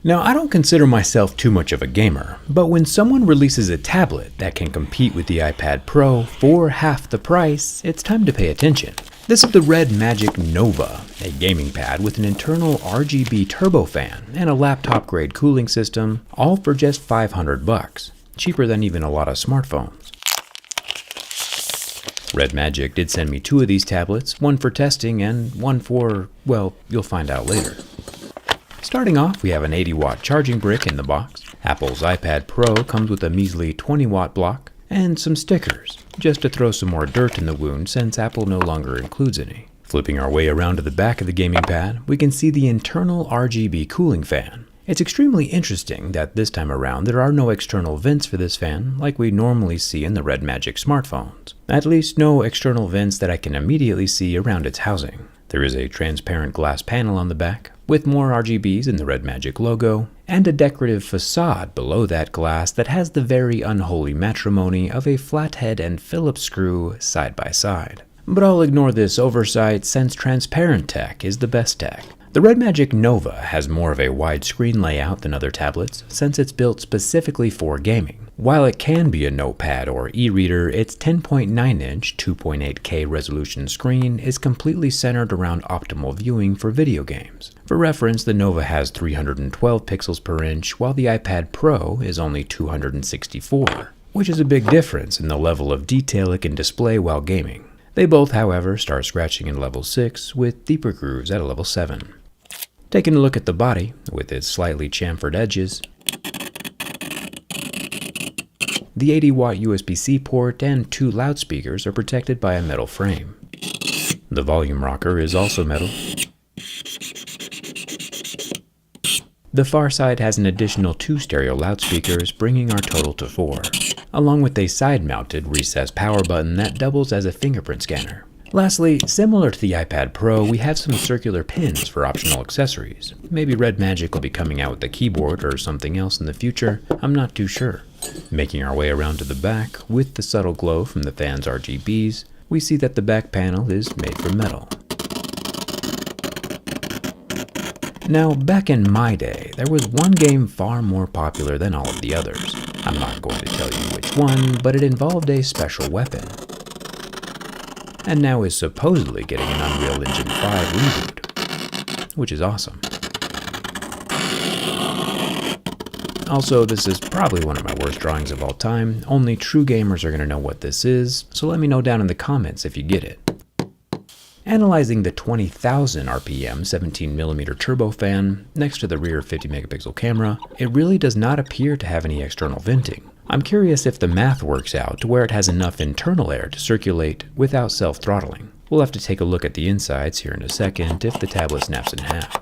Now, I don't consider myself too much of a gamer, but when someone releases a tablet that can compete with the iPad Pro for half the price, it's time to pay attention. This is the Red Magic Nova, a gaming pad with an internal RGB turbofan and a laptop-grade cooling system, all for just $500, cheaper than even a lot of smartphones. Red Magic did send me 2 of these tablets, one for testing and one for, well, you'll find out later. Starting off, we have an 80-watt charging brick in the box. Apple's iPad Pro comes with a measly 20-watt block and some stickers, just to throw some more dirt in the wound since Apple no longer includes any. Flipping our way around to the back of the gaming pad, we can see the internal RGB cooling fan. It's extremely interesting that this time around there are no external vents for this fan like we normally see in the Red Magic smartphones. At least no external vents that I can immediately see around its housing. There is a transparent glass panel on the back, with more RGBs in the Red Magic logo, and a decorative facade below that glass that has the very unholy matrimony of a flathead and Phillips screw side by side. But I'll ignore this oversight since transparent tech is the best tech. The Red Magic Nova has more of a widescreen layout than other tablets since it's built specifically for gaming. While it can be a notepad or e-reader, its 10.9-inch 2.8K resolution screen is completely centered around optimal viewing for video games. For reference, the Nova has 312 pixels per inch, while the iPad Pro is only 264, which is a big difference in the level of detail it can display while gaming. They both, however, start scratching in level 6, with deeper grooves at a level 7. Taking a look at the body, with its slightly chamfered edges, the 80-watt USB-C port and 2 loudspeakers are protected by a metal frame. The volume rocker is also metal. The far side has an additional 2 stereo loudspeakers, bringing our total to 4, along with a side-mounted recessed power button that doubles as a fingerprint scanner. Lastly, similar to the iPad Pro, we have some circular pins for optional accessories. Maybe Red Magic will be coming out with a keyboard or something else in the future, I'm not too sure. Making our way around to the back, with the subtle glow from the fan's RGBs, we see that the back panel is made from metal. Now, back in my day, there was one game far more popular than all of the others. I'm not going to tell you which one, but it involved a special weapon. And now is supposedly getting an Unreal Engine 5 reboot, which is awesome. Also, this is probably one of my worst drawings of all time. Only true gamers are going to know what this is, so let me know down in the comments if you get it. Analyzing the 20,000 RPM 17mm turbofan next to the rear 50 megapixel camera, it really does not appear to have any external venting. I'm curious if the math works out to where it has enough internal air to circulate without self-throttling. We'll have to take a look at the insides here in a second if the tablet snaps in half.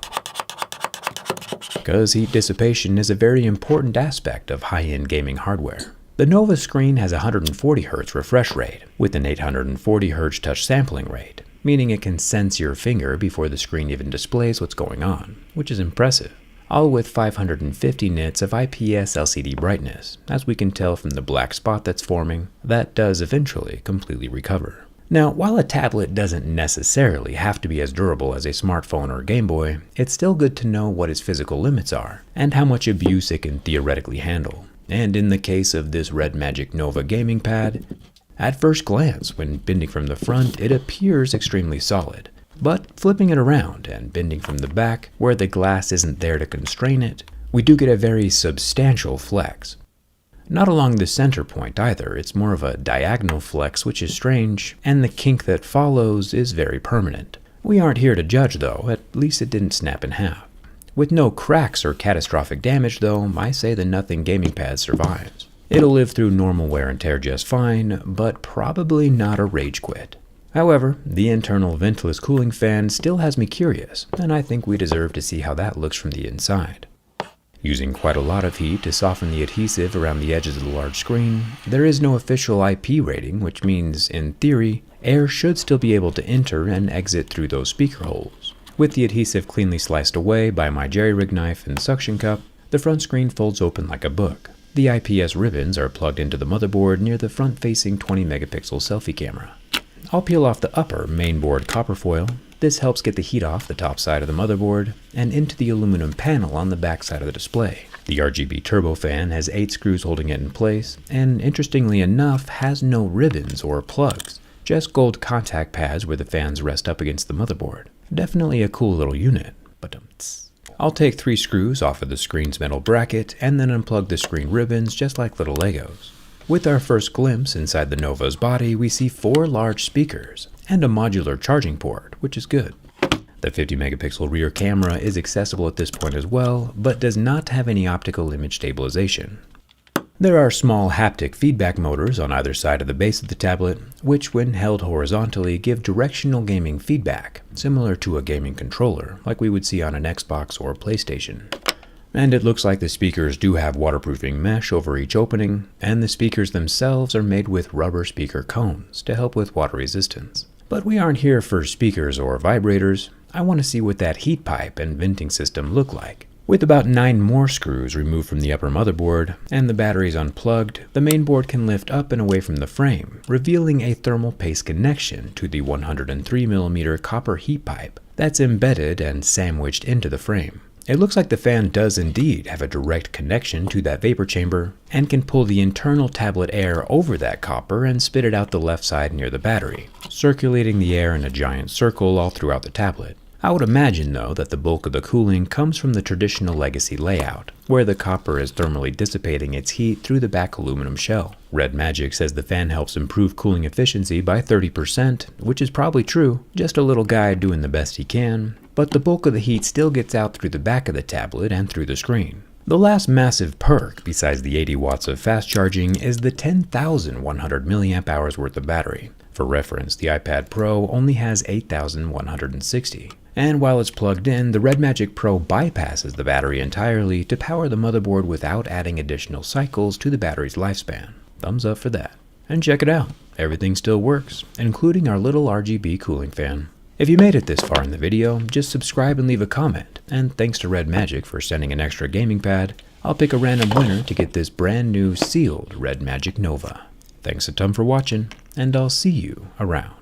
Because heat dissipation is a very important aspect of high-end gaming hardware. The Nova screen has a 140Hz refresh rate with an 840Hz touch sampling rate, meaning it can sense your finger before the screen even displays what's going on, which is impressive. All with 550 nits of IPS LCD brightness, as we can tell from the black spot that's forming, that does eventually completely recover. Now, while a tablet doesn't necessarily have to be as durable as a smartphone or Game Boy, it's still good to know what its physical limits are, and how much abuse it can theoretically handle. And in the case of this Red Magic Nova gaming pad, at first glance, when bending from the front, it appears extremely solid. But flipping it around and bending from the back, where the glass isn't there to constrain it, we do get a very substantial flex. Not along the center point either, it's more of a diagonal flex, which is strange, and the kink that follows is very permanent. We aren't here to judge though, at least it didn't snap in half. With no cracks or catastrophic damage though, I say the Nothing gaming pad survives. It'll live through normal wear and tear just fine, but probably not a rage quit. However, the internal ventless cooling fan still has me curious, and I think we deserve to see how that looks from the inside. Using quite a lot of heat to soften the adhesive around the edges of the large screen, there is no official IP rating, which means, in theory, air should still be able to enter and exit through those speaker holes. With the adhesive cleanly sliced away by my JerryRig knife and suction cup, the front screen folds open like a book. The IPS ribbons are plugged into the motherboard near the front-facing 20 megapixel selfie camera. I'll peel off the upper mainboard copper foil, This helps get the heat off the top side of the motherboard and into the aluminum panel on the back side of the display. The RGB turbofan has 8 screws holding it in place, and interestingly enough has no ribbons or plugs, just gold contact pads where the fans rest up against the motherboard. Definitely a cool little unit, but I'll take 3 screws off of the screen's metal bracket and then unplug the screen ribbons just like little Legos. With our first glimpse inside the Nova's body, we see 4 large speakers and a modular charging port, which is good. The 50 megapixel rear camera is accessible at this point as well, but does not have any optical image stabilization. There are small haptic feedback motors on either side of the base of the tablet, which when held horizontally give directional gaming feedback, similar to a gaming controller, like we would see on an Xbox or PlayStation. And it looks like the speakers do have waterproofing mesh over each opening, and the speakers themselves are made with rubber speaker cones to help with water resistance. But we aren't here for speakers or vibrators. I want to see what that heat pipe and venting system look like. With about 9 more screws removed from the upper motherboard and the batteries unplugged, the main board can lift up and away from the frame, revealing a thermal paste connection to the 103mm copper heat pipe that's embedded and sandwiched into the frame. It looks like the fan does indeed have a direct connection to that vapor chamber and can pull the internal tablet air over that copper and spit it out the left side near the battery, circulating the air in a giant circle all throughout the tablet. I would imagine, though, that the bulk of the cooling comes from the traditional legacy layout, where the copper is thermally dissipating its heat through the back aluminum shell. Red Magic says the fan helps improve cooling efficiency by 30%, which is probably true, just a little guy doing the best he can, but the bulk of the heat still gets out through the back of the tablet and through the screen. The last massive perk, besides the 80 watts of fast charging, is the 10,100 mAh worth of battery. For reference, the iPad Pro only has 8,160. And while it's plugged in, the Red Magic Pro bypasses the battery entirely to power the motherboard without adding additional cycles to the battery's lifespan. Thumbs up for that. And check it out, everything still works, including our little RGB cooling fan. If you made it this far in the video, just subscribe and leave a comment, and thanks to Red Magic for sending an extra gaming pad. I'll pick a random winner to get this brand new sealed Red Magic Nova. Thanks a ton for watching, and I'll see you around.